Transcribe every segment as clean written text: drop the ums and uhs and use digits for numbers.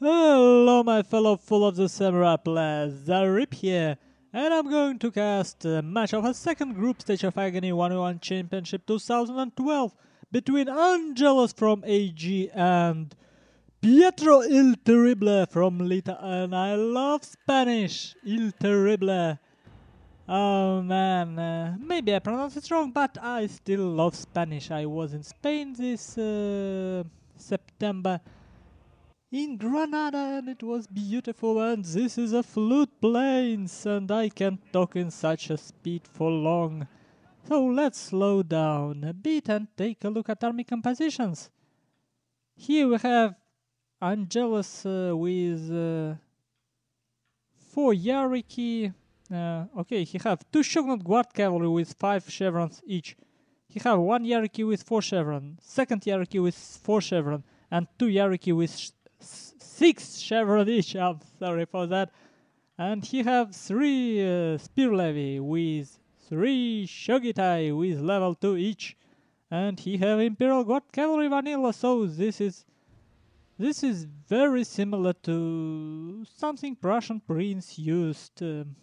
Hello my fellow full of the samurai players, Zaript here, and I'm going to cast a match of a second group stage of Aggony 1v1 Championship 2012 between Angelos from AG and Pietro il Terrible from l.ita, and I love Spanish, il Terrible. Oh man, maybe I pronounced it wrong, but I still love Spanish. I was in Spain this September in Granada and it was beautiful, and this is a flute plains and I can't talk in such a speed for long. So let's slow down a bit and take a look at army compositions. Here we have Angelos with 4 Yariki. Okay, he have 2 Shogun Guard Cavalry with 5 chevrons each. He have 1 Yariki with 4 chevron, 2nd Yariki with 4 chevron, and 2 Yariki with 6 chevron each. I'm sorry for that. And he have 3 Spear Levy with 3 Shogitai with level 2 each. And he have Imperial Guard Cavalry vanilla, so this is very similar to something Prussian Prince used in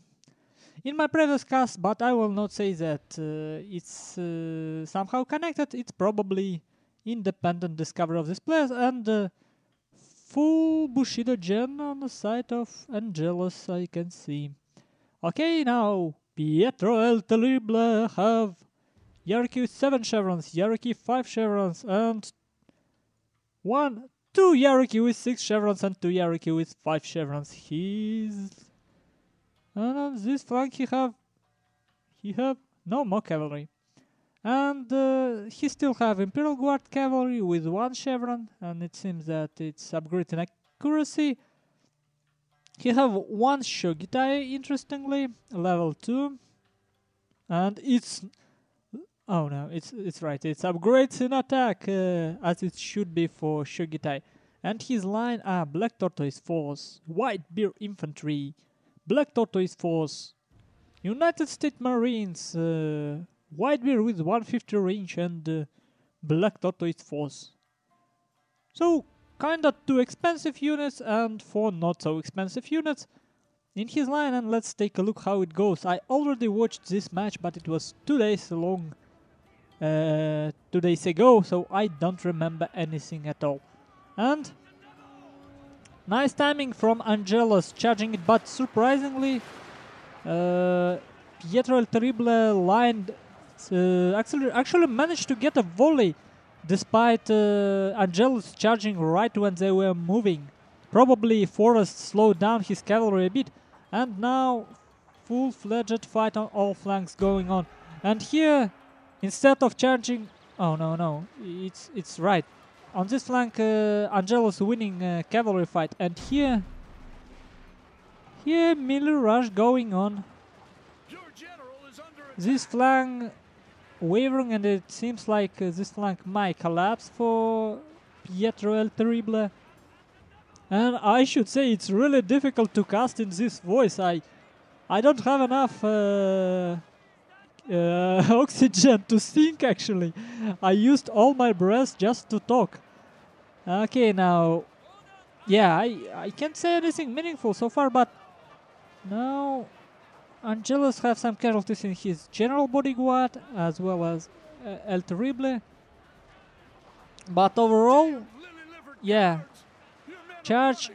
my previous cast, but I will not say that it's somehow connected. It's probably independent discovery of this place, and full Bushido gen on the side of Angelos I can see. Okay, now Pietro el Terrible have Yariki with 7 chevrons, Yariki 5 chevrons, and 2 Yariki with 6 chevrons and 2 Yariki with 5 chevrons. And on this flank he have no more cavalry. And he still have Imperial Guard Cavalry with 1 chevron, and it seems that it's upgraded in accuracy. He have 1 Shogitai, interestingly, level 2. And it's right, it's upgrades in attack, as it should be for Shogitai. And his line are Black Tortoise Force, White Bear Infantry, Black Tortoise Force, United States Marines, White Bear with 150 range, and Black Tortoise Force. So, kinda 2 expensive units and 4 not so expensive units in his line, and let's take a look how it goes. I already watched this match, but it was 2 days long, 2 days ago, so I don't remember anything at all. And nice timing from Angelos charging it, but surprisingly Pietro el Terrible lined actually managed to get a volley despite Angelos charging right when they were moving. Probably Forrest slowed down his cavalry a bit, and now full-fledged fight on all flanks going on. And here, instead of charging, oh no, it's right. On this flank, Angelos winning cavalry fight, and here melee rush going on. This flank wavering, and it seems like this flank might collapse for Pietro el Terrible. And I should say it's really difficult to cast in this voice. I don't have enough oxygen to think, actually. I used all my breath just to talk. Okay, now, yeah, I can't say anything meaningful so far, but now Angelos have some casualties in his general bodyguard as well as El Terrible. But overall, yeah, charge,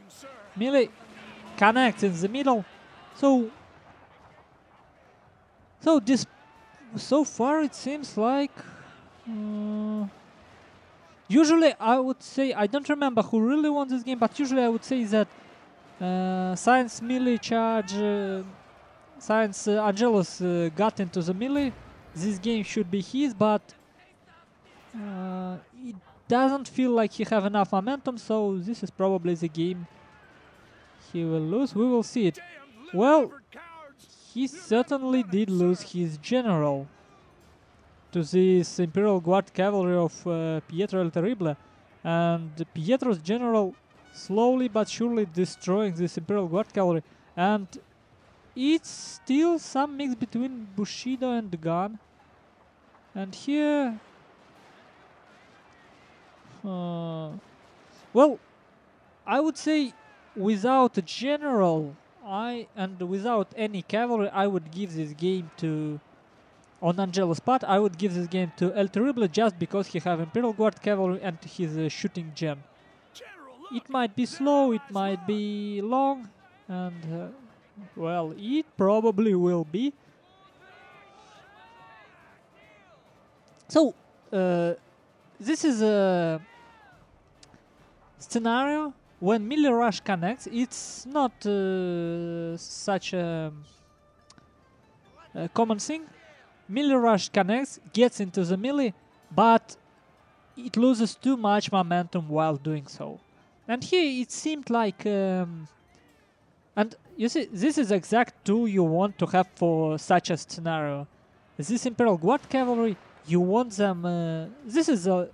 melee, connect in the middle. So far it seems like usually I would say, I don't remember who really won this game, but usually I would say that Science melee charge, Science Angelos got into the melee. This game should be his, but it doesn't feel like he have enough momentum, so this is probably the game he will lose. We will see it. Well, he certainly did lose his general to this Imperial Guard Cavalry of Pietro el Terrible, and Pietro's general slowly but surely destroying this Imperial Guard Cavalry, and it's still some mix between Bushido and gun. And here well, I would say without a general, and without any cavalry, I would give this game to, on Angelos' part, I would give this game to El Terrible just because he have Imperial Guard cavalry and his shooting gem. It might be slow, it might be long, and well, it probably will be. So, this is a scenario when melee rush connects. It's not such a common thing. Melee rush connects, gets into the melee, but it loses too much momentum while doing so. And here it seemed like, and you see, this is the exact tool you want to have for such a scenario. This Imperial Guard cavalry, you want them, this is a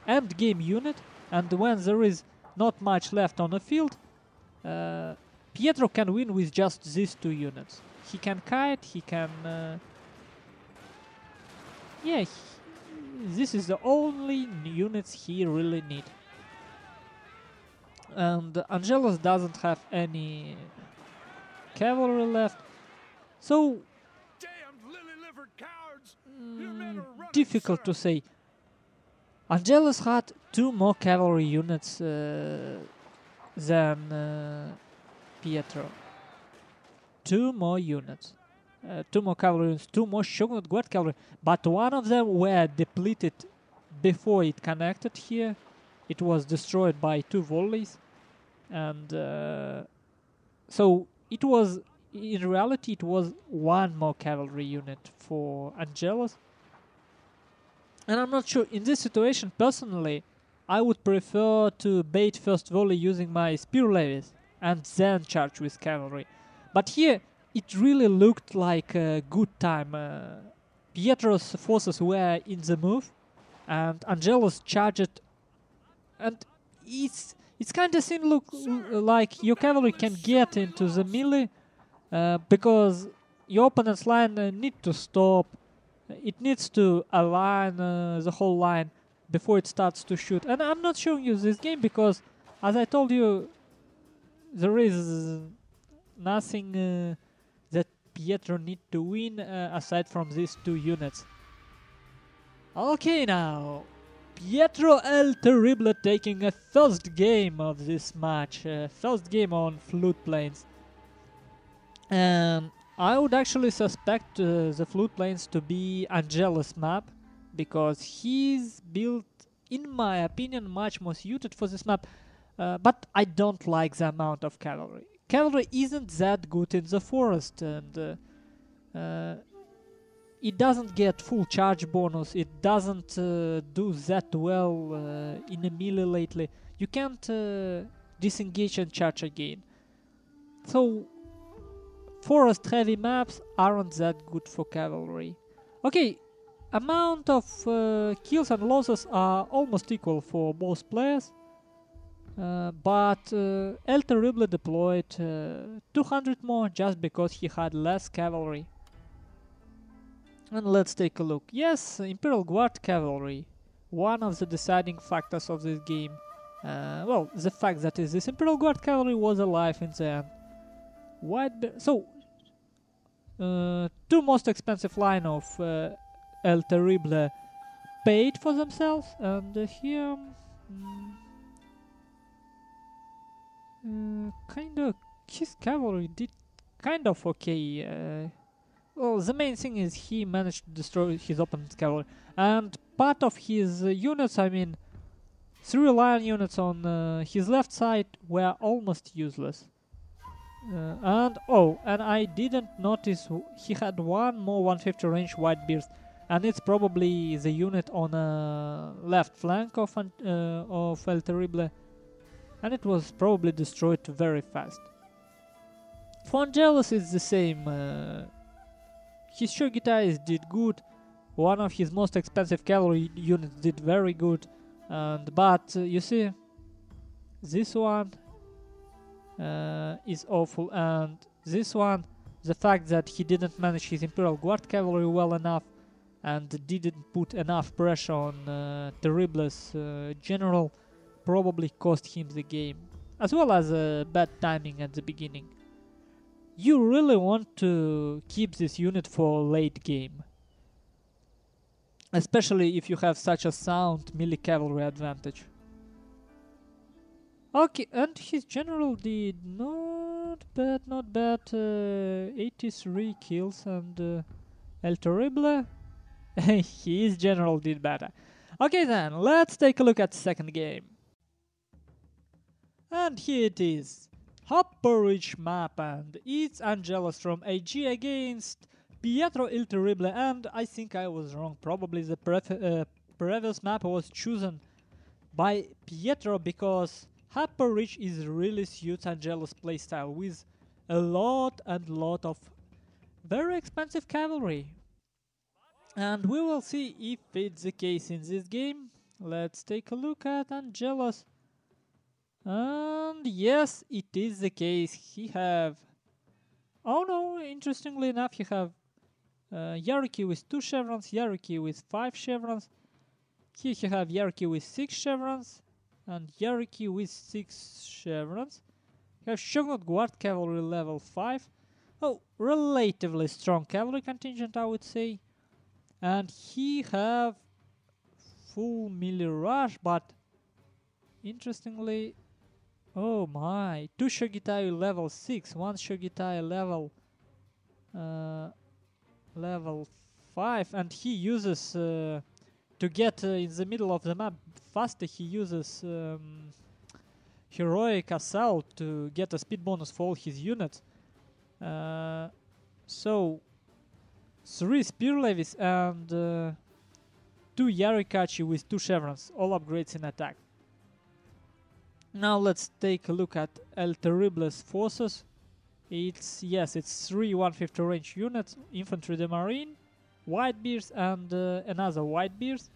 end game unit, and when there is not much left on the field, Pietro can win with just these two units. He can kite, he can, yeah, this is the only units he really need. And Angelos doesn't have any cavalry left, so difficult to say. Angelos had two more cavalry units than Pietro. Two more units. Two more cavalry units, two more Shogun Guard cavalry, but one of them were depleted before it connected here. It was destroyed by two volleys, and so it was, in reality, it was one more cavalry unit for Angelos. And I'm not sure, in this situation, personally, I would prefer to bait first volley using my spear levies and then charge with cavalry. But here, it really looked like a good time. Pietro's forces were in the move, and Angelos charged, and it's kind of seemed like your cavalry can get into the melee because your opponent's line need to stop. It needs to align the whole line before it starts to shoot. And I'm not showing you this game because, as I told you, there is nothing that Pietro need to win aside from these two units. Okay, now Pietro El Terrible taking a first game of this match, first game on Flute Plains. And I would actually suspect the Flute Plains to be Angelos' map, because he's built, in my opinion, much more suited for this map. But I don't like the amount of cavalry. Cavalry isn't that good in the forest, and it doesn't get full charge bonus. It doesn't do that well in a melee lately. You can't disengage and charge again. So forest heavy maps aren't that good for cavalry. Okay, amount of kills and losses are almost equal for both players. But El Terrible deployed 200 more just because he had less cavalry. And let's take a look. Yes, Imperial Guard cavalry, one of the deciding factors of this game. Well, the fact that this Imperial Guard cavalry was alive in the end. So, two most expensive line of El Terrible paid for themselves, and here kind of his cavalry did kind of okay. Well, the main thing is he managed to destroy his opponent's cavalry, and part of his units, I mean, 3 lion units on his left side were almost useless. And I didn't notice he had one more 150 range white bears, and it's probably the unit on left flank of El Terrible, and it was probably destroyed very fast. For Angelos it's the same. His Shogun did good, one of his most expensive cavalry units did very good, but you see, this one is awful, and this one, the fact that he didn't manage his Imperial Guard cavalry well enough and didn't put enough pressure on Terrible's general, probably cost him the game. as well as bad timing at the beginning. You really want to keep this unit for late game, especially if you have such a sound melee cavalry advantage. Okay, and his general did not bad, 83 kills, and El Terrible, his general did better. Okay then, let's take a look at the second game. And here it is. Happo Ridge map, and it's Angelos from AG against Pietro il Terrible, and I think I was wrong. Probably the previous map was chosen by Pietro because Happo Ridge is really suits Angelos playstyle with a lot of very expensive cavalry. And we will see if it's the case in this game. Let's take a look at Angelos. And yes, it is the case. He have... Oh no, interestingly enough, he have Yariki with 2 chevrons, Yariki with 5 chevrons. Here he have Yariki with 6 chevrons, and Yariki with 6 chevrons. He have Shogun Guard Cavalry level 5. Oh, relatively strong cavalry contingent, I would say. And he have full melee rush, but interestingly, oh my, 2 Shogitai level 6, 1 Shogitai level 5, and he uses to get in the middle of the map faster, he uses Heroic Assault to get a speed bonus for all his units. So 3 Spear Levies and 2 Yarikachi with 2 chevrons, all upgrades in attack. Now let's take a look at El Terrible's forces. It's 3 150 range units, Infantry de Marine, Whitebeards, and another Whitebeards.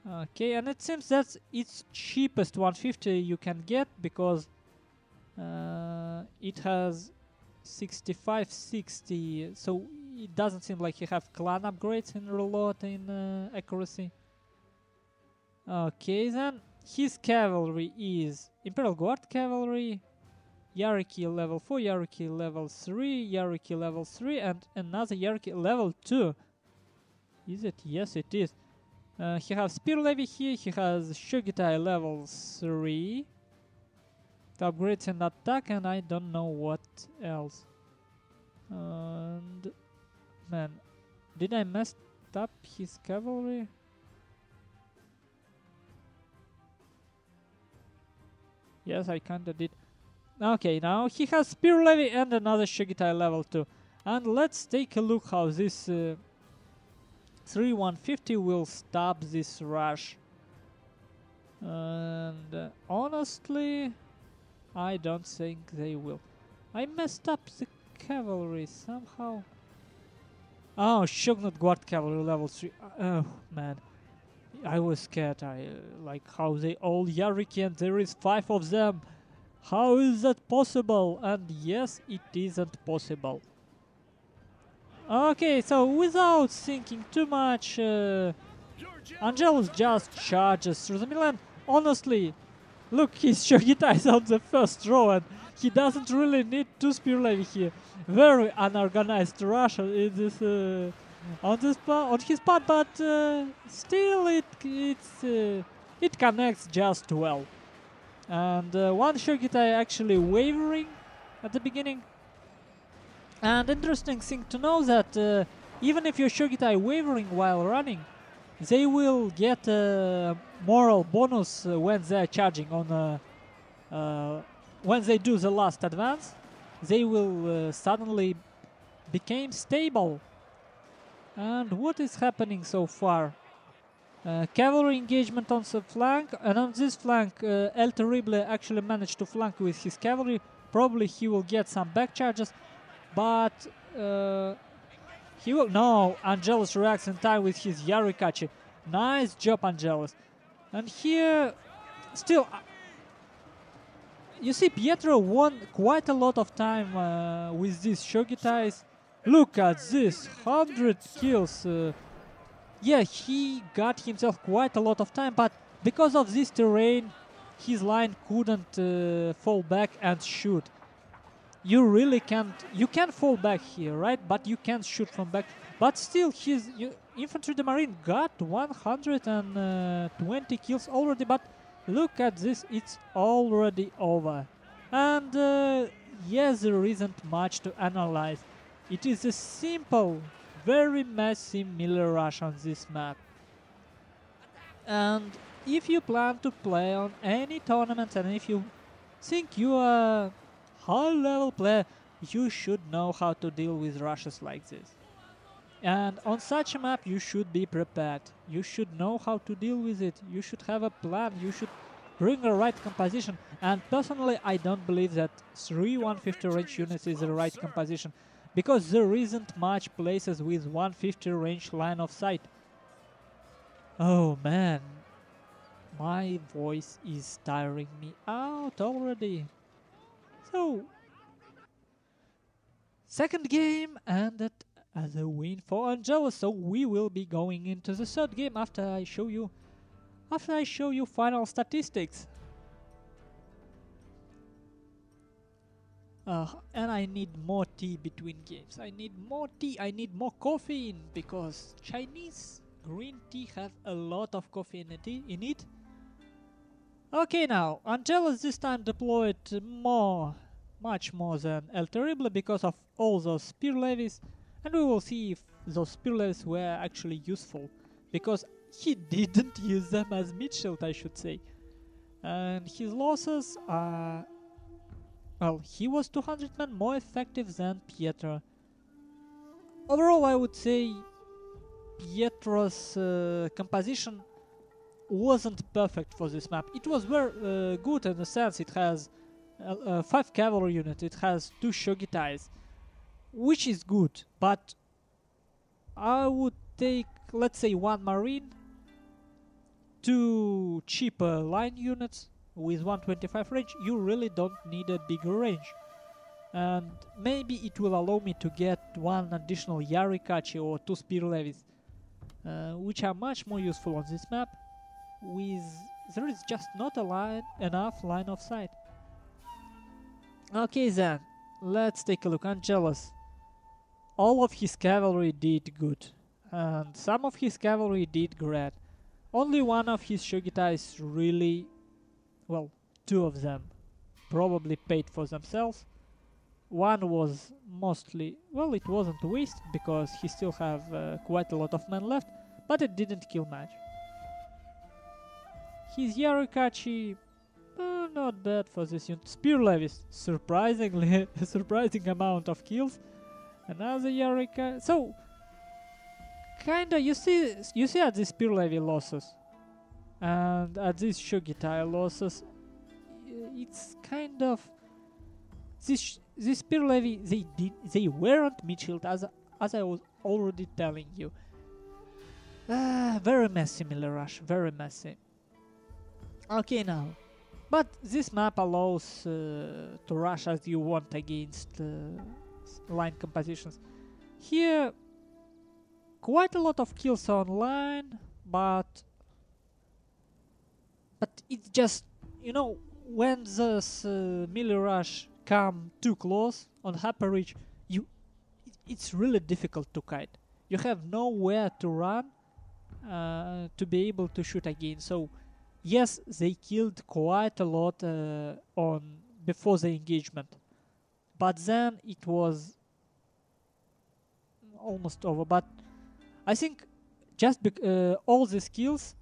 Okay, and it seems that's its cheapest 150 you can get because it has 65-60, so it doesn't seem like you have clan upgrades in reload in accuracy. Okay then, his cavalry is Imperial Guard Cavalry, Yariki level 4, Yariki level 3, Yariki level 3, and another Yariki level 2. Is it? Yes, it is. He has Spear Levy here, he has Shogitai level 3. The upgrades in attack, and I don't know what else. And man, did I mess up his cavalry? Yes, I kinda did. Okay, now he has Spear Levy and another Shogitai level 2. And let's take a look how this 3 150 will stop this rush. And honestly, I don't think they will. I messed up the cavalry somehow. Oh, Shogun Guard Cavalry level 3. Oh man, I was scared. I like how they all Yariki and there is 5 of them. How is that possible? And yes, it isn't possible. Okay, so without thinking too much, Angelos just charges through the middle, and honestly, look, his Shogitai is on the first row and he doesn't really need 2 Spear Levy here. Very unorganized rush on his part, but still it connects just well. And one Shogitai actually wavering at the beginning. And interesting thing to know that even if your Shogitai wavering while running, they will get a moral bonus when they are charging on when they do the last advance. They will suddenly become stable. And what is happening so far? Cavalry engagement on the flank, and on this flank El Terrible actually managed to flank with his cavalry. Probably he will get some back charges, but he will... No, Angelos reacts in time with his Yarikachi. Nice job, Angelos. And here, still... you see, Pietro won quite a lot of time with these Shogitais. Look at this, 100 kills. Yeah, he got himself quite a lot of time, but because of this terrain, his line couldn't fall back and shoot. You really can't. You can fall back here, right? But you can't shoot from back. But still, his infantry de marine got 120 kills already. But look at this, it's already over. And yes, there isn't much to analyze. It is a simple, very messy Miller Rush on this map. And if you plan to play on any tournament, and if you think you are a high-level player, you should know how to deal with rushes like this. And on such a map, you should be prepared. You should know how to deal with it. You should have a plan. You should bring a right composition. And personally, I don't believe that 3 150 range units is the right composition, because there isn't much places with 150 range line of sight. Oh man, my voice is tiring me out already. So, second game ended as a win for Angelos, so we will be going into the third game after I show you final statistics. And I need more tea between games. I need more tea, I need more caffeine, because Chinese green tea have a lot of coffee in it. Okay, now, Angelos this time deployed much more than El Terrible because of all those spear levies, and we will see if those spear levies were actually useful, because he didn't use them as mid-shield, I should say. And his losses are... well, he was 200 men more effective than Pietro. Overall, I would say Pietro's composition wasn't perfect for this map. It was very good in the sense it has 5 cavalry units, it has 2 Shogitais, which is good, but I would take, let's say, 1 marine, 2 cheaper line units with 125 range. You really don't need a bigger range. And maybe it will allow me to get 1 additional Yarikachi or 2 spear levies, which are much more useful on this map. There is just not enough line of sight. Okay then, let's take a look. Angelos. All of his cavalry did good, and some of his cavalry did great. Only one of his Shogitais really, well, 2 of them probably paid for themselves. One was mostly, well, it wasn't waste because he still have quite a lot of men left, but it didn't kill much. His Yarikachi, not bad for this unit. Spear levies, surprisingly, a surprising amount of kills. Another Yarikachi. So, kinda, you see at these spear levy losses and at these Shogitai losses, it's kind of this spear levy. They weren't mid-shield, as I was already telling you. Very messy Miller Rush, very messy. Okay now, but this map allows to rush as you want against line compositions. Here, quite a lot of kills online, but it's just, you know, when this melee rush come too close on Happo Ridge, it's really difficult to kite. You have nowhere to run to be able to shoot again. So yes, they killed quite a lot before the engagement, but then it was almost over. But I think just all these kills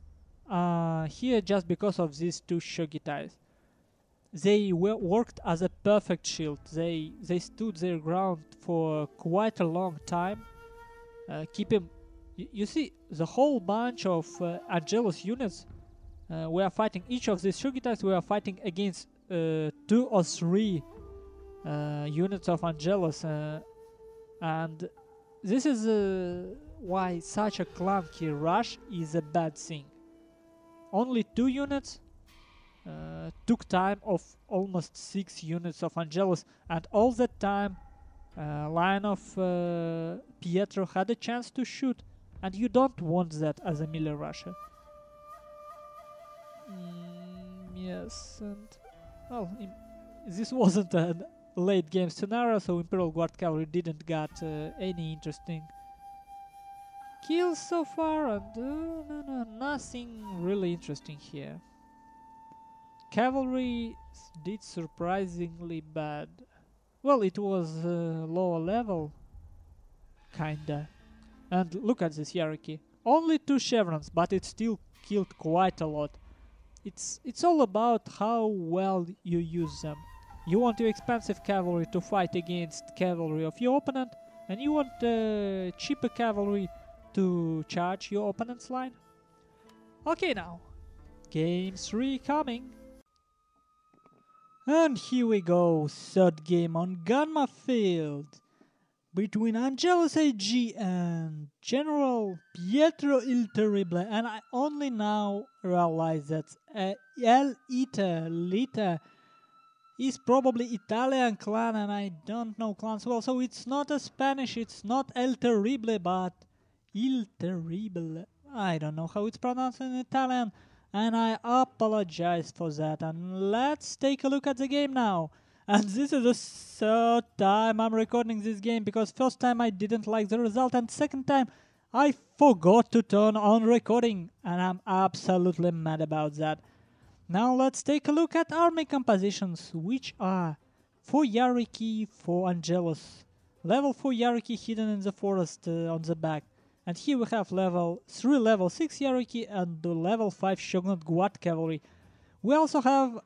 are here just because of these 2 Shogitais. They worked as a perfect shield. They stood their ground for quite a long time. Keep him. You see, the whole bunch of Angelos units were fighting. Each of these Shogitais were fighting against 2 or 3 units of Angelos, and this is why such a clunky rush is a bad thing. Only 2 units took time of almost 6 units of Angelos, and all that time line of Pietro had a chance to shoot, and you don't want that as a melee rusher. Yeah, Yes, and well, this wasn't a late game scenario, so Imperial Guard Cavalry didn't get any interesting kills so far, and no, nothing really interesting here. Cavalry did surprisingly bad. Well, it was lower level, kinda. And look at this hierarchy. Only 2 chevrons, but it still killed quite a lot. It's all about how well you use them. You want your expensive cavalry to fight against cavalry of your opponent, and you want cheaper cavalry to charge your opponent's line. Okay, now, game 3 coming. And here we go, third game on Gunma field between Angelos AG and General Pietro il Terribile, and I only now realize that l.ita is probably Italian clan, and I don't know clans well, so it's not a Spanish, it's not El Terrible, but Il Terribile. I don't know how it's pronounced in Italian, and I apologize for that. And let's take a look at the game now. And this is the third time I'm recording this game, because first time I didn't like the result, and second time I forgot to turn on recording, and I'm absolutely mad about that. Now let's take a look at army compositions, which are 4 hierarchy for Angelos, level 4 hierarchy hidden in the forest on the back. And here we have level 3, level 6 hierarchy and the level 5 Shogun Guard Cavalry. We also have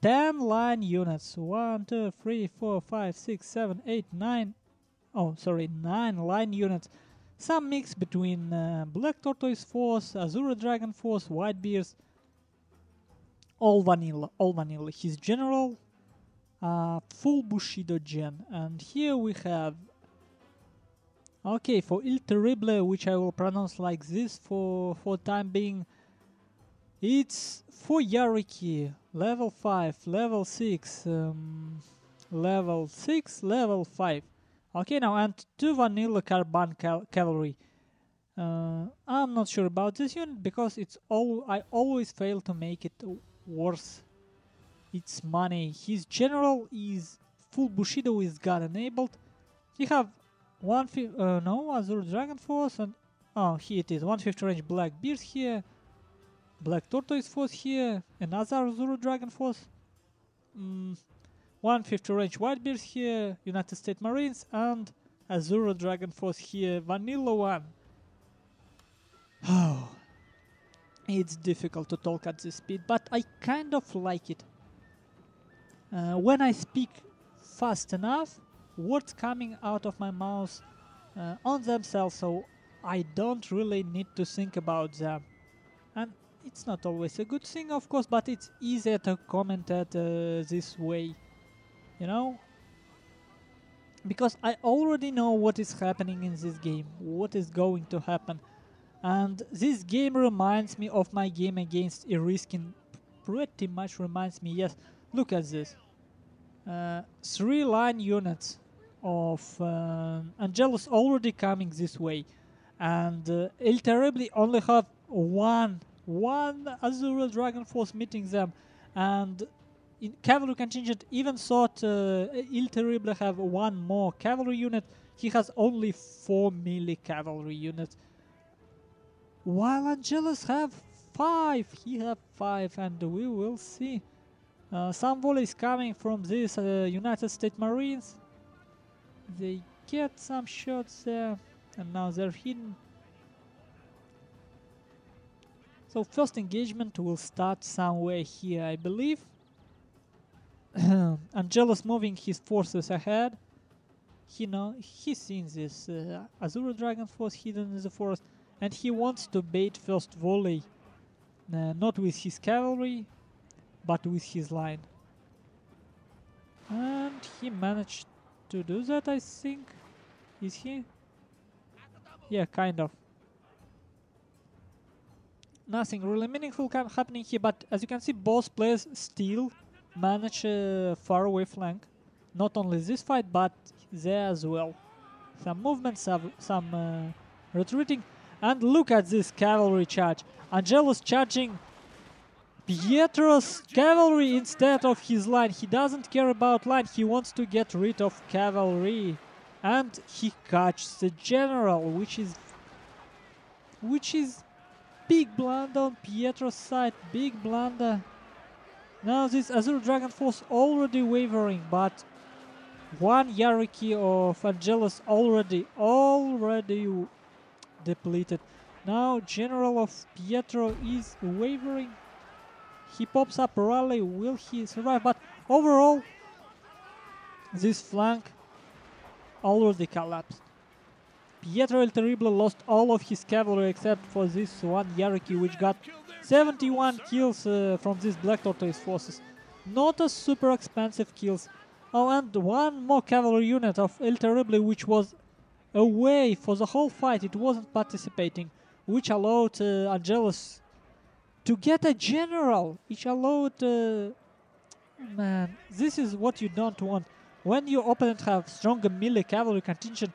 10 line units. 1, 2, 3, 4, 5, 6, 7, 8, 9. Oh, sorry, 9 line units. Some mix between Black Tortoise Force, Azure Dragon Force, White Bears. All vanilla, all vanilla. His general, full Bushido gen. And here we have, okay, for Il Terrible, which I will pronounce like this for time being, it's 4 hierarchy, level 5, level 6, level 6, level 5. Okay, now, and 2 vanilla carbine cavalry. I'm not sure about this unit, because I always fail to make it worth its money. His general is full Bushido with God enabled. He have Azure Dragon Force, and here it is, 150 range Black Bears here, Black Tortoise Force here, another Azure Dragon Force, 150 range White Bears here, United States Marines, and Azure Dragon Force here, vanilla one. Oh, it's difficult to talk at this speed, but I kind of like it. When I speak fast enough, words coming out of my mouth on themselves, so I don't really need to think about them. And it's not always a good thing, of course, but it's easier to comment at this way, you know? Because I already know what is happening in this game, what is going to happen. And this game reminds me of my game against Iriskin. Pretty much reminds me, yes. Look at this. 3 line units of Angelos already coming this way. And El Terrible only have one Azure Dragon Force meeting them. And in cavalry contingent even thought El Terrible have 1 more cavalry unit. He has only 4 melee cavalry units. While Angelos have 5, he have 5, and we will see. Some volleys coming from these United States Marines. They get some shots there, and now they're hidden. So first engagement will start somewhere here, I believe. Angelos moving his forces ahead. He's seen this Azure Dragon Force hidden in the forest. And he wants to bait first volley, not with his cavalry, but with his line. And he managed to do that, I think. Is he? Yeah, kind of. Nothing really meaningful happening here, but as you can see, both players still manage a faraway flank. Not only this fight, but there as well. Some movement, some retreating. And look at this cavalry charge. Angelos charging Pietro's cavalry instead of his line. He doesn't care about line, he wants to get rid of cavalry. And he catches the general, which is big blunder on Pietro's side, big blunder. Now this Azure Dragon Force already wavering, but one hierarchy of Angelos already depleted. Now general of Pietro is wavering. He pops up rally, will he survive? But overall, this flank already collapsed. Pietro el Terrible lost all of his cavalry except for this one hierarchy, which got 71 kills from these Black Tortoise forces. Not a super expensive kills. Oh, and one more cavalry unit of El Terrible, which was away for the whole fight, it wasn't participating, which allowed Angelos to get a general. Which allowed... man, this is what you don't want. When your opponent have stronger melee cavalry contingent,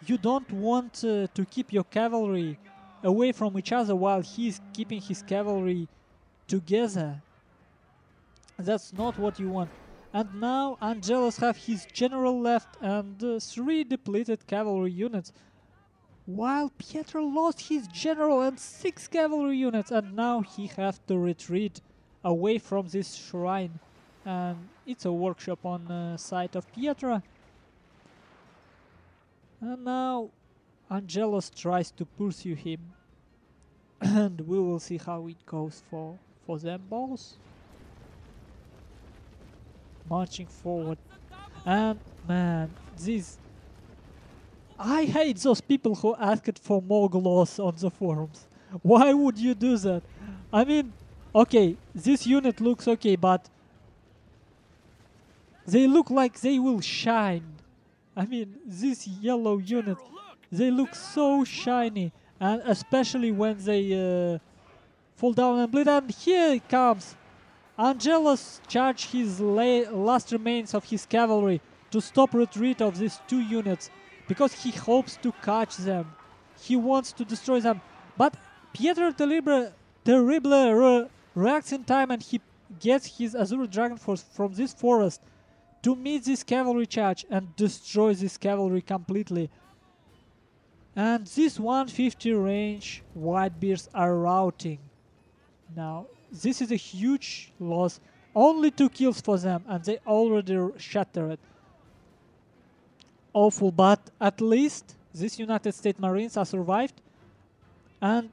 you don't want to keep your cavalry away from each other while he's keeping his cavalry together. That's not what you want. And now Angelos have his general left and 3 depleted cavalry units, while Pietro lost his general and 6 cavalry units, and now he have to retreat away from this shrine. And it's a workshop on the side of Pietro. And now Angelos tries to pursue him. And we will see how it goes for them both. Marching forward. And man, this... I hate those people who asked for more gloss on the forums. Why would you do that? I mean, okay, this unit looks okay, but they look like they will shine. I mean, this yellow unit, they look so shiny, and especially when they fall down and bleed. And here it comes. Angelos charged his last remains of his cavalry to stop retreat of these 2 units, because he hopes to catch them. He wants to destroy them. But Pietro Terrible reacts in time, and he gets his Azure Dragon Force from this forest to meet this cavalry charge and destroy this cavalry completely. And this 150 range Whitebeards are routing. Now, this is a huge loss. Only 2 kills for them, and they already shattered. Awful, but at least these United States Marines are survived. And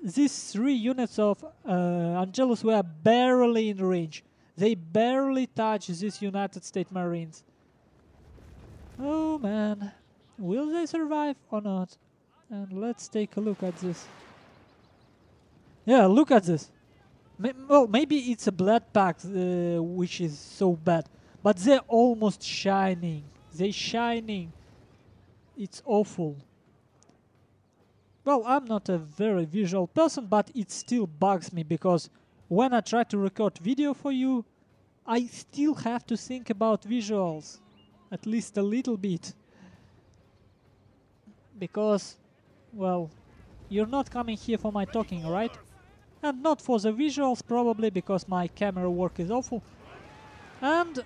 these 3 units of Angelos were barely in range. They barely touched these United States Marines. Oh man, will they survive or not? And let's take a look at this. Yeah, look at this. Well, maybe it's a blood pack which is so bad, but they're almost shining. They're shining. It's awful. Well, I'm not a very visual person, but it still bugs me, because when I try to record video for you, I still have to think about visuals, at least a little bit. Because, well, you're not coming here for my talking, right? And not for the visuals, probably, because my camera work is awful. And,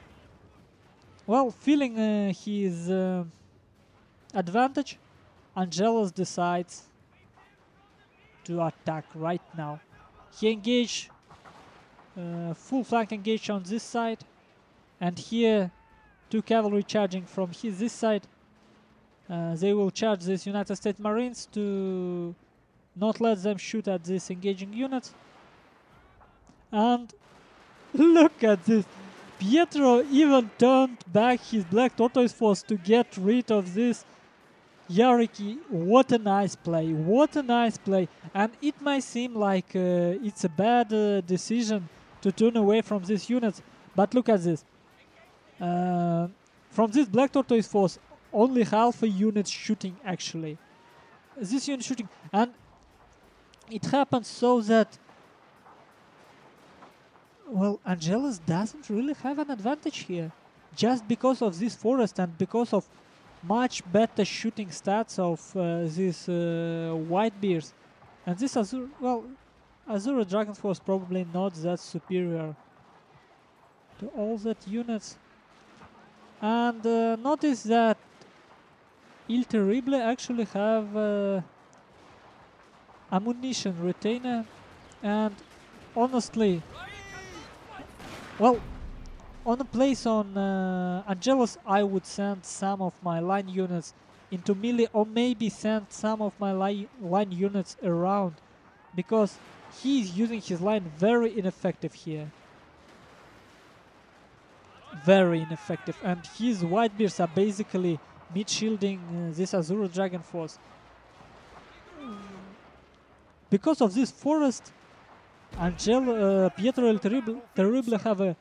well, feeling his advantage, Angelos decides to attack right now. He engaged full flank engage on this side, and here 2 cavalry charging from this side. They will charge these United States Marines to not let them shoot at this engaging unit. And look at this. Pietro even turned back his Black Tortoise Force to get rid of this hierarchy. What a nice play. What a nice play. And it might seem like it's a bad decision to turn away from these units. But look at this. From this Black Tortoise Force, only half a unit shooting actually. This unit shooting. And it happens so that, well, Angelos doesn't really have an advantage here. Just because of this forest and because of much better shooting stats of these Whitebeards. And this Azure, well, Azure Dragon Force probably not that superior to all that units. And notice that Il Terrible actually have ammunition retainer, and honestly, well, on a place on Angelos, I would send some of my line units into melee, or maybe send some of my line units around, because he's using his line very ineffective here. Very ineffective, and his Whitebeards are basically mid-shielding this Azure Dragon Force. Because of this forest, Pietro El Terrible have a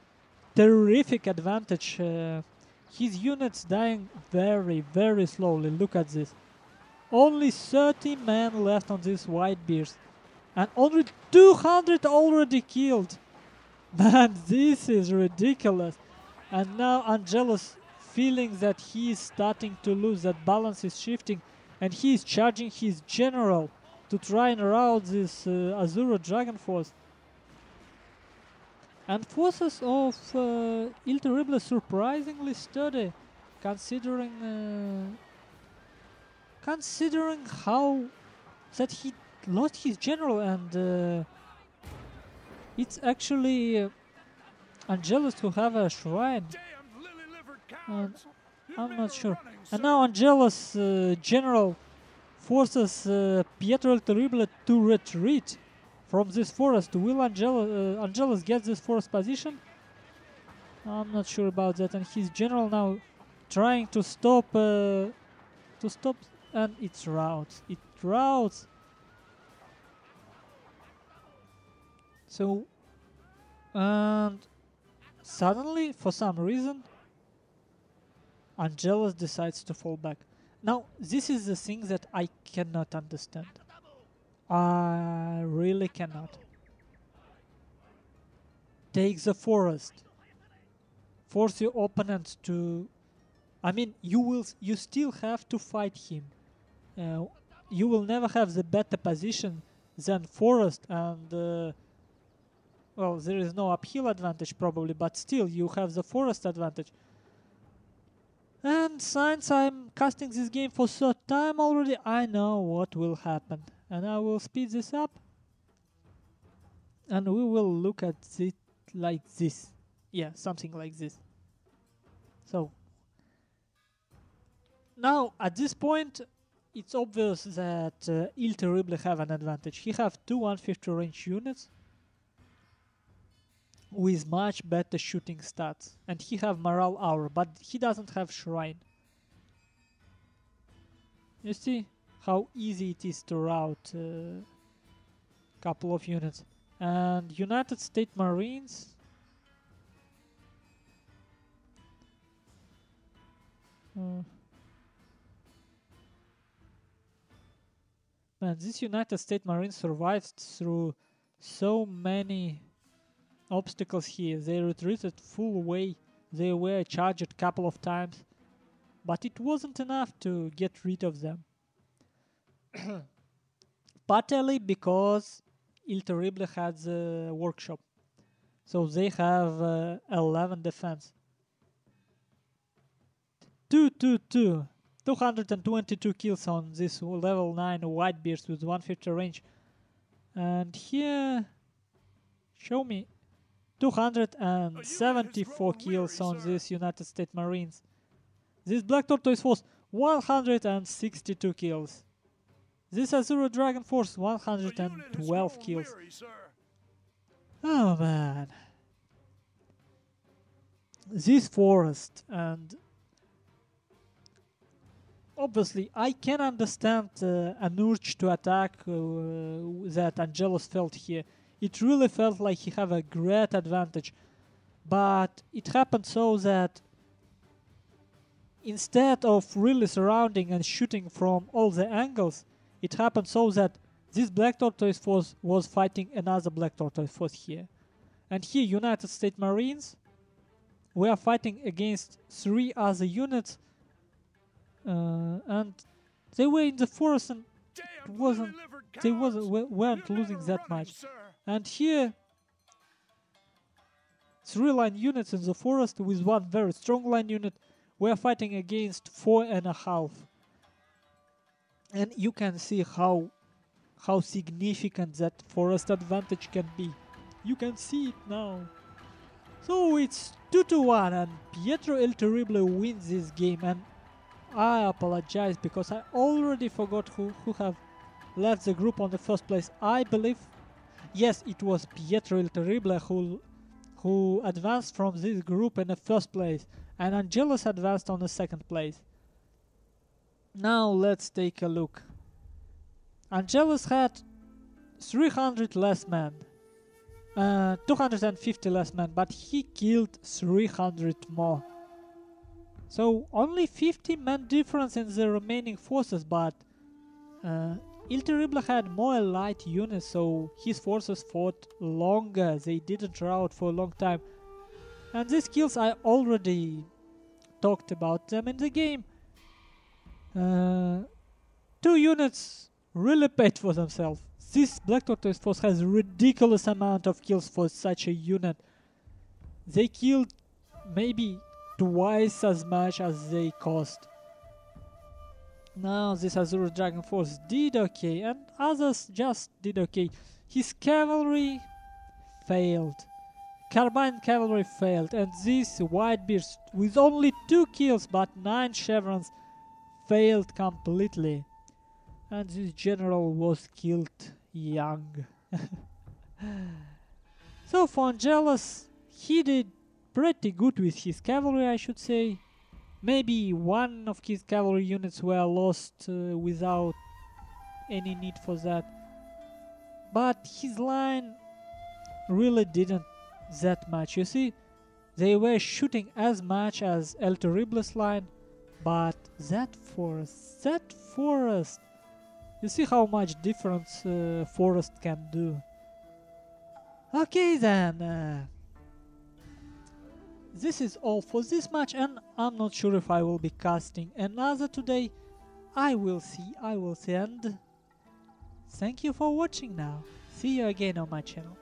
terrific advantage. His units dying very, very slowly. Look at this. Only 30 men left on these Whitebeards. And only 200 already killed. Man, this is ridiculous. And now Angelos, feeling that he is starting to lose, that balance is shifting, and he is charging his general to try and rout this Azure Dragon Force. And forces of Il Terrible surprisingly sturdy, considering how that he lost his general, and it's actually Angelos who have a shrine. And I'm not sure. And now Angelos general forces Pietro El Terrible to retreat from this forest. Will Angelos get this forest position? I'm not sure about that. And his general now trying to stop, and it routs. It routs. So, and suddenly, for some reason, Angelos decides to fall back. Now, this is the thing that I cannot understand. I really cannot. Take the forest. Force your opponent to... I mean, you still have to fight him. You will never have the better position than forest, and well, there is no uphill advantage probably, but still you have the forest advantage. And since I'm casting this game for third time already, I know what will happen. And I will speed this up. And we will look at it like this. Yeah, something like this. So, now at this point, it's obvious that Il Terrible have an advantage. He have two 150 range units with much better shooting stats, and he have morale hour, but he doesn't have shrine. You see how easy it is to rout a couple of units. And United States Marines, man, this United States Marines survived through so many obstacles here. They retreated full way. They were charged a couple of times, but it wasn't enough to get rid of them. Partly because Il Terrible had the workshop, so they have 11 defense. 222 kills on this level 9 Whitebeards with 150 range. And here, show me 274 kills on this United States Marines. This Black Tortoise Force, 162 kills. This Azure Dragon Force, 112 kills. Oh man. This forest, and obviously I can understand an urge to attack that Angelos felt here. It really felt like he have a great advantage, but it happened so that instead of really surrounding and shooting from all the angles, it happened so that this Black Tortoise Force was fighting another Black Tortoise Force here. And here United States Marines were fighting against 3 other units, and they were in the forest, and weren't losing that much. And here 3 line units in the forest with 1 very strong line unit. We are fighting against 4.5. And you can see how significant that forest advantage can be. You can see it now. So it's 2-1 and Pietro El Terrible wins this game, and I apologize because I already forgot who have left the group on the first place. I believe, yes, it was Pietro El Terrible who advanced from this group in the first place, and Angelos advanced on the second place. Now let's take a look. Angelos had 300 less men, 250 less men, but he killed 300 more. So only 50 men difference in the remaining forces, but El Terrible had more light units, so his forces fought longer. They didn't rout for a long time. And these kills I already talked about them in the game. 2 units really paid for themselves. This Black Tortoise force has a ridiculous amount of kills for such a unit. They killed maybe twice as much as they cost. Now this Azure Dragon force did okay, and others just did okay. His cavalry failed. Carbine cavalry failed, and this Whitebeard with only 2 kills but 9 chevrons failed completely. And this general was killed young. So for Angelos, he did pretty good with his cavalry, I should say. Maybe one of his cavalry units were lost without any need for that. But his line really didn't that much. You see, they were shooting as much as El Terrible's line, but that forest, you see how much difference forest can do. Okay then, this is all for this match, and I'm not sure if I will be casting another today. I will see, and thank you for watching now. See you again on my channel.